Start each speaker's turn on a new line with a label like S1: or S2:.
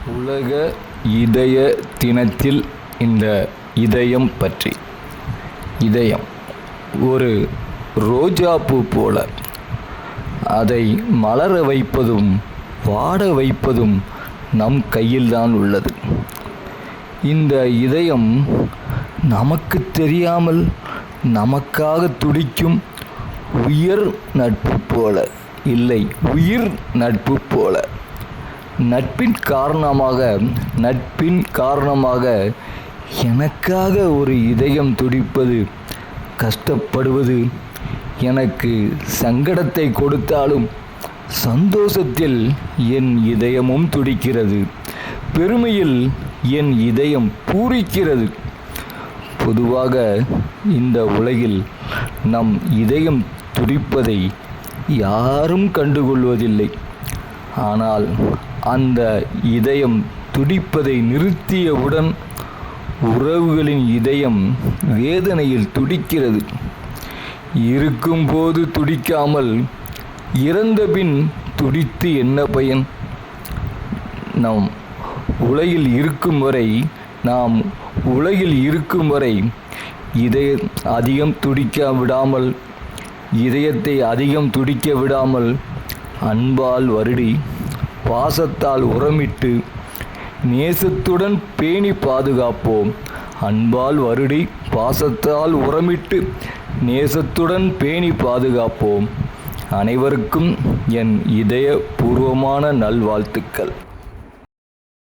S1: உலக இதய தினத்தில் இந்த இதயம் பற்றி. இதயம் ஒரு ரோஜாப்பூ போல. அதை மலர வைப்பதும் வாட வைப்பதும் நம் கையில்தான் உள்ளது. இந்த இதயம் நமக்கு தெரியாமல் நமக்காக துடிக்கும் உயர் நட்பு போல. இல்லை, உயிர் நட்பு போல. நட்பின் காரணமாக எனக்காக ஒரு இதயம் துடிப்பது, கஷ்டப்படுவது, எனக்கு சங்கடத்தை கொடுத்தாலும் சந்தோஷத்தில் என் இதயமும் துடிக்கிறது, பெருமையில் என் இதயம் பூரிக்கிறது. பொதுவாக இந்த உலகில் நம் இதயம் துடிப்பதை யாரும் கண்டுகொள்வதில்லை. ஆனால் அந்த இதயம் துடிப்பதை நிறுத்தியவுடன் உறவுகளின் இதயம் வேதனையில் துடிக்கிறது. இருக்கும்போது துடிக்காமல் இறந்தபின் துடித்து என்ன பயன்? நாம் உலகில் இருக்கும் வரை இதயத்தை அதிகம் துடிக்க விடாமல் அன்பால் வருடி, பாசத்தால் உரமிட்டு, நேசத்துடன் பேணி பாதுகாப்போம். அன்பால் வருடி, பாசத்தால் உரமிட்டு, நேசத்துடன் பேணி பாதுகாப்போம். அனைவருக்கும் என் இதயபூர்வமான நல்வாழ்த்துக்கள்.